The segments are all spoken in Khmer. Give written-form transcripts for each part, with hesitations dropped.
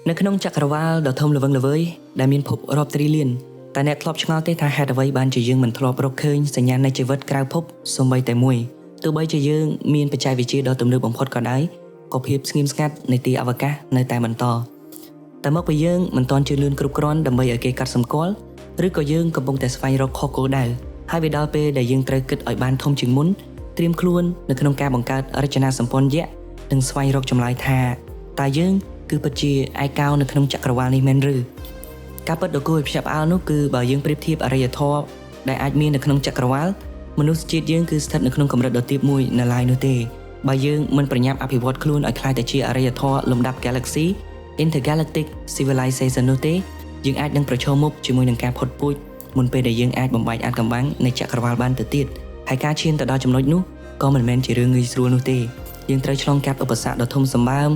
នៅក្នុងចក្រវាលដ៏ធំល្វឹងល្វើយដែលមានភពរាប់ទ្រីលានតែអ្នកធ្លាប់ឆ្ងល់ទេថាហេតុអ្វីបានជាយើងមិនធ្លាប់រកឃើញសញ្ញានៃជីវិតក្រៅភពសូម្បីតែមួយទោះបីជាយើងមានបច្ចេកវិទ្យាដ៏ទំនើបបំផុតក៏ដោយក៏ភាពស្ងៀមស្ងាត់នៃទីអវកាសនៅតែបន្តតែមកពីយើងមិនទាន់ជឿនលឿនគ្រប់គ្រាន់ដើម្បីឲ្យគេកត់សម្គាល់ឬក៏យើងកំពុងតែស្វែងរកខុសគោលដៅហើយវាដល់ពេលដែលយើងត្រូវគិតឲ្យបានធំជាងមុនត្រៀមខ្លួននៅក្នុងការបង្កើតរចនាសម្ព័ន្ធយក្សនិងស្វែងរកចម្លើយថាតើយើងគឺពិតជាឯកោនៅក្នុងចក្រវាលនេះមែនឬការពិតដ៏គួរឲ្យភ្ញាក់ផ្អើលនោះគឺបើយើងប្រៀបធៀបអរិយធម៌ដែលអាចមាននៅក្នុងចក្រវាលមនុស្សជាតិយើងគឺស្ថិតនៅក្នុងកម្រិតដ៏ទាបមួយនៅឡើយនោះទេបើយើងមិនប្រញាប់អភិវឌ្ឍខ្លួនឲ្យក្លាយទៅជាអរិយធម៌លំដាប់ Galaxy Intergalactic Civilization នោះទេយើងអាចនឹងប្រឈមមុខជាមួយនឹងការផុតពូជមុនពេលដែលយើងអាចបំបែកអាថ៌កំបាំងនៃចក្រវាលបានទៅទៀតហើយការឈានទៅដល់ចំណុចនោះក៏មិនមែនជារឿងងាយស្រួលនោះទេយើងត្រូវឆ្លងកាត់ឧបសគ្គដ៏ធំសម្បើម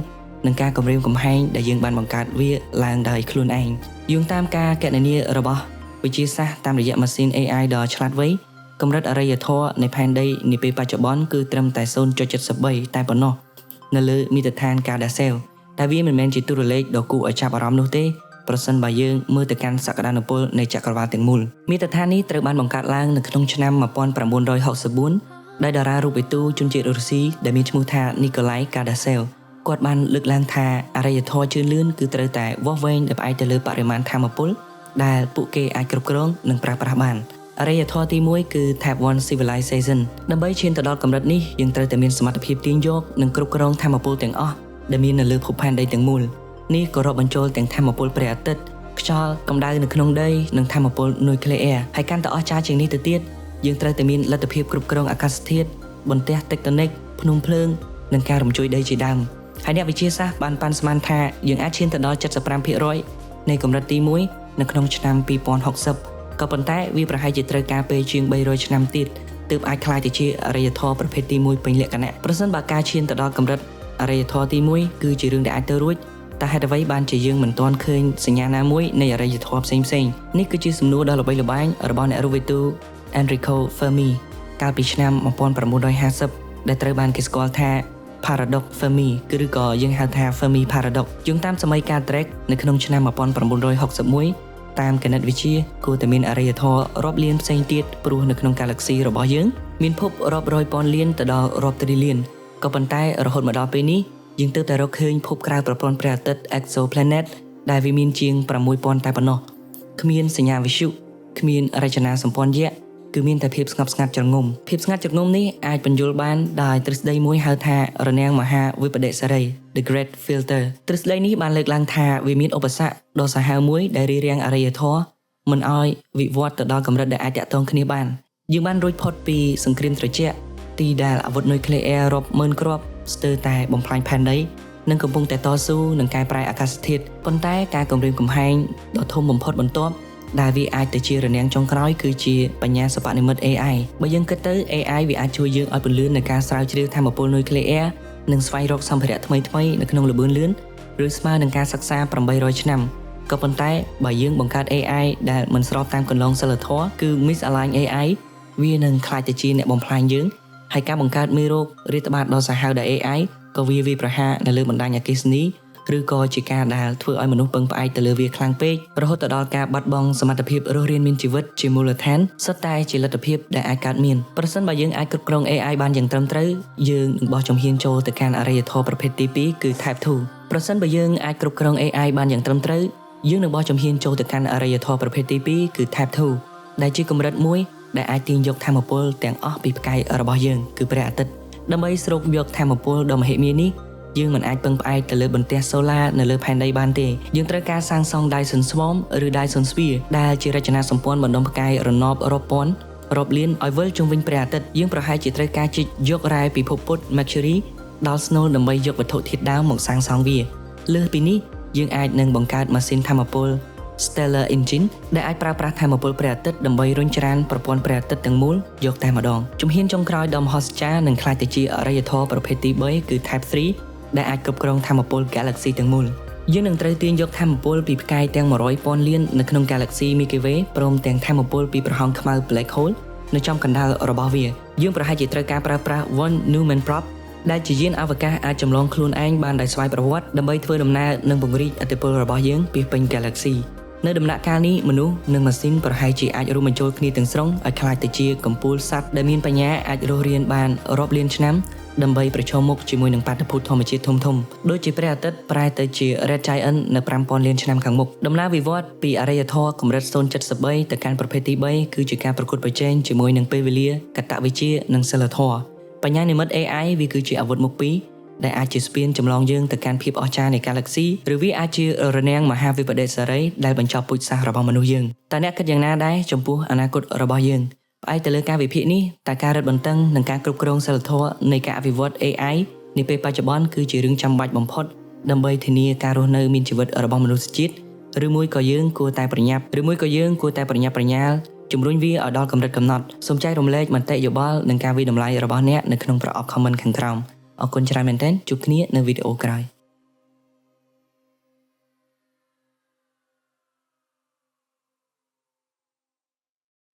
នឹងការគំរាមកំហែងដែលយើងបានបង្កើតវាឡើងដោយខ្លួនឯងយោងតាមការគណនារបស់វិទ្យាសាស្ត្រតាមរយៈម៉ាស៊ីន AI ដ៏ឆ្លាតវៃកម្រិតអរិយធម៌នៃផែនដីនាពេលបច្ចុប្បន្នគឺត្រឹមតែ 0.73 តែប៉ុណ្ណោះនៅលើមាត្រដ្ឋាន Kardashev តែវាមិនមែនជាតួលេខដ៏គួរឲ្យចាប់អារម្មណ៍នោះទេប្រសិនបើយើងមើលទៅកាន់សក្តានុពលនៃចក្រវាលទាំងមូលមាត្រដ្ឋាននេះត្រូវបានបង្កើតឡើងនៅក្នុងឆ្នាំ1964ដោយតារារូបិទូជនជាតិរុស្ស៊ីដែលមានឈ្មោះថា Nikolai Kardashev គាត់បានលើកឡើងថាអរិយធម៌ជឿនលឿនគឺត្រូវតែវាស់វែងដោយផ្អែកទៅលើបរិមាណថាមពលដែលពួកគេអាចគ្រប់គ្រងនិងប្រើប្រាស់បានអរិយធម៌ទី1គឺ Type 1 Civilization ដើម្បីឈានទៅដល់កម្រិតនេះយើងត្រូវតែមានសមត្ថភាពទាញយកនិងគ្រប់គ្រងថាមពលទាំងអស់ដែលមាននៅលើភពផែនដីទាំងមូលនេះក៏រាប់បញ្ចូលទាំងថាមពលព្រះអាទិត្យខ្យល់កម្ដៅនៅក្នុងដីនិងថាមពលនុយក្លេអ៊ែរហើយកាន់តែអស្ចារ្យជាងនេះទៅទៀតយើងត្រូវតែមានលទ្ធភាពគ្រប់គ្រងអាកាសធាតុបន្ទះតិកតូនិកភ្នំភ្លើងនិងការរំជួយដីជាដើមហើយអ្នកវិទ្យាសាស្ត្របានប៉ាន់ស្មានថាយើងអាចឈានទៅដល់ 75% នៃកម្រិតទី1នៅក្នុងឆ្នាំ2060ក៏ប៉ុន្តែវាប្រហែលជាត្រូវការពេលជាង300ឆ្នាំទៀតទើបអាចក្លាយទៅជាអរិយធម៌ប្រភេទទី1ពេញលក្ខណៈប្រសិនបើការឈានទៅដល់កម្រិតអរិយធម៌ទី1គឺជារឿងដែលអាចទៅរួចតែហេតុអ្វីបានជាយើងមិនទាន់ឃើញសញ្ញាណាមួយនៃអរិយធម៌ផ្សេងៗនេះគឺជាសំណួរដ៏ល្បីល្បាញរបស់អ្នករូបវិទូ Enrico Fermi កាលពីឆ្នាំ1950ដែលត្រូវបានគេស្គាល់ថា Paradox Fermi ឬក៏យើងហៅថា Fermi Paradox យោងតាមសម័យកាល Drake នៅក្នុងឆ្នាំ1961តាមគណិតវិទ្យាគួរតែមានអរិយធម៌រាប់លានផ្សេងទៀតព្រោះនៅក្នុង Galaxy របស់យើងមានភពរាប់រយពាន់លានទៅដល់រាប់ទ្រីលានក៏ប៉ុន្តែរហូតមកដល់ពេលនេះយើងទើបតែរកឃើញភពក្រៅប្រព័ន្ធព្រះអាទិត្យ Exoplanet ដែលវាមានជាង 6000 តែប៉ុណ្ណោះគ្មានសញ្ញាវិទ្យុគ្មានរចនាសម្ព័ន្ធយក្សគឺមានតែភាពស្ងប់ស្ងាត់ជ្រងំភាពស្ងាត់ជ្រងំនេះអាចបញ្យល់បានដោយទ្រឹស្ដីមួយហៅថារនាំងមហាវិបដិសារី The Great Filter ទ្រឹស្ដីនេះបានលើកឡើងថាវាមានឧបសគ្គដ៏សាហាវមួយដែលរារាំងអរិយធម៌មិនឲ្យវិវត្តទៅដល់កម្រិតដែលអាចតាក់ទងគ្នាបានយើងបានរួចផុតពីសង្គ្រាមត្រជាក់ទីដែលអាវុធនុយក្លេអ៊ែររាប់ម៉ឺនគ្រាប់ស្ទើរតែបំផ្លាញផែនដីនិងកំពុងតែតស៊ូនឹងកែប្រែអាកាសធាតុប៉ុន្តែការគំរាមកំហែងដ៏ធំបំផុតបន្ទាប់ដែលវាអាចទៅជារនាំងចុងក្រោយគឺជាបញ្ញាសិប្បនិម្មិត AI បើយើងគិតទៅ AI វាអាចជួយយើងឲ្យពន្លឿននៃការស្រាវជ្រាវថាមពលនុយក្លេអ៊ែរនិងស្វែងរកសម្ភារៈថ្មីៗនៅក្នុងល្បឿនលឿនឬស្មើនឹងការសិក្សា800ឆ្នាំក៏ប៉ុន្តែបើយើងបង្កើត AI ដែលមិនស្របតាមគន្លងសីលធម៌គឺ Misalign AI វានឹងក្លាយទៅជាអ្នកបំផ្លាញយើងហើយការបង្កើតមេរោគរាតត្បាតដ៏សាហាវដោយ AI ក៏វាប្រហារនៅលើបណ្ដាញអគ្គិសនីឬក៏ជាការដែលធ្វើឲ្យមនុស្សពឹងផ្អែកទៅលើវាខ្លាំងពេករហូតដល់ការបាត់បង់សមត្ថភាពរស់រានមានជីវិតជាមូលដ្ឋានសុទ្ធតែជាលទ្ធភាពដែលអាចកើតមានប្រសិនបើយើងអាចគ្រប់គ្រង AI បានយ៉ាងត្រឹមត្រូវយើងនឹងបោះជំហានចូលទៅកាន់អរិយធម៌ប្រភេទទី2គឺ Type 2ប្រសិនបើយើងអាចគ្រប់គ្រង AI បានយ៉ាងត្រឹមត្រូវយើងនឹងបោះជំហានចូលទៅកាន់អរិយធម៌ប្រភេទទី2គឺ Type 2ដែលជាកម្រិតមួយដែលអាចទាញយកថាមពលទាំងអស់ពីផ្កាយរបស់យើងគឺព្រះអាទិត្យដើម្បីស្រូបយកថាមពលដ៏មហិមានេះយើងមិនអាចពឹងផ្អែកទៅលើបន្ទះសូឡានៅលើផែនដីបានទេយើងត្រូវការសាងសង់ Dyson Swarm ឬ Dyson Sphere ដែលជារចនាសម្ព័ន្ធបណ្ដុំផ្កាយរណបរាប់ពាន់រាប់លានឲ្យវិលជុំវិញព្រះអាទិត្យយើងប្រហែលជាត្រូវការជីកយករ៉ែពិភពពុទ្ធ Mercury ដល់ Snow ដើម្បីយកវត្ថុធាតុដើមមកសាងសង់វាលើសពីនេះយើងអាចនឹងបង្កើតម៉ាស៊ីនថាមពល Stellar Engine ដែលអាចប្រើប្រាស់ថាមពលព្រះអាទិត្យដើម្បីរុញច្រានប្រព័ន្ធព្រះអាទិត្យទាំងមូលយកតែម្ដងជំហានចុងក្រោយដ៏មហោស្ចារ្យនឹងក្លាយទៅជាអរិយធម៌ប្រភេទទី3គឺ Type 3ដែលអាចគ្រប់គ្រងថាមពល Galaxy ទាំងមូលយើងនឹងត្រូវទាញយកថាមពលពីផ្កាយទាំង100ពាន់លាននៅក្នុង Galaxy Milky Way ព្រមទាំងថាមពលពីប្រហោងខ្មៅ Black Hole នៅចំកណ្ដាលរបស់វាយើងប្រហែលជាត្រូវការប្រើប្រាស់ Von Neumann Prop ដែលជាយានអវកាសអាចចម្លងខ្លួនឯងបានដោយស្វ័យប្រវត្តិដើម្បីធ្វើដំណើរនិងពង្រីកឥទ្ធិពលរបស់យើងពីពេញ Galaxy នៅដំណាក់កាលនេះមនុស្សនិងម៉ាស៊ីនប្រហែលជាអាចរួមបញ្ចូលគ្នាទាំងស្រុងឲ្យក្លាយទៅជាកំពូលសត្វដែលមានបញ្ញាអាចរស់រានបានរាប់លានឆ្នាំដើម្បីប្រឈមមុខជាមួយនឹងបាតុភូតធម្មជាតិធំៗដូចជាព្រះអាទិត្យប្រែទៅជា Red Giant នៅ 5000 លានឆ្នាំខាងមុខដំណើរវិវត្តពីអរិយធម៌កម្រិត0.73ទៅកាន់ប្រភេទទី3គឺជាការប្រកួតប្រជែងជាមួយនឹងពេលវេលាកតវិជ្ជានិងសិលធម៌បញ្ញានិម្មិត AI វាគឺជាអាវុធមុខពីរដែលអាចជាស្ពានចម្លងយើងទៅកាន់ភាពអស្ចារ្យនៃ Galaxy ឬវាអាចជារនាំងមហាវិបដិសារីដែលបញ្ចប់ពូជសាសន៍របស់មនុស្សយើងតើអ្នកគិតយ៉ាងណាដែរចំពោះអនាគតរបស់យើងផ្អែកទៅលើការវិភាគនេះតើការរឹតបន្តឹងនិងការគ្រប់គ្រងសិលធម៌នៃការអភិវឌ្ឍ AI នាពេលបច្ចុប្បន្នគឺជារឿងចាំបាច់បំផុតដើម្បីធានាការរស់នៅមានជីវិតរបស់មនុស្សជាតិឬមួយក៏យើងគួរតែប្រញាប់ប្រញាល់ជំរុញវាឲ្យដល់កម្រិតកំណត់សូមចែករំលែកមតិយោបល់និងការវិតម្លៃរបស់អ្នកនៅក្នុងប្រអប់ comment ខាងក្រោមអរគុណច្រើនមែនទែនជួបគ្នានៅវីដេអូក្រោយ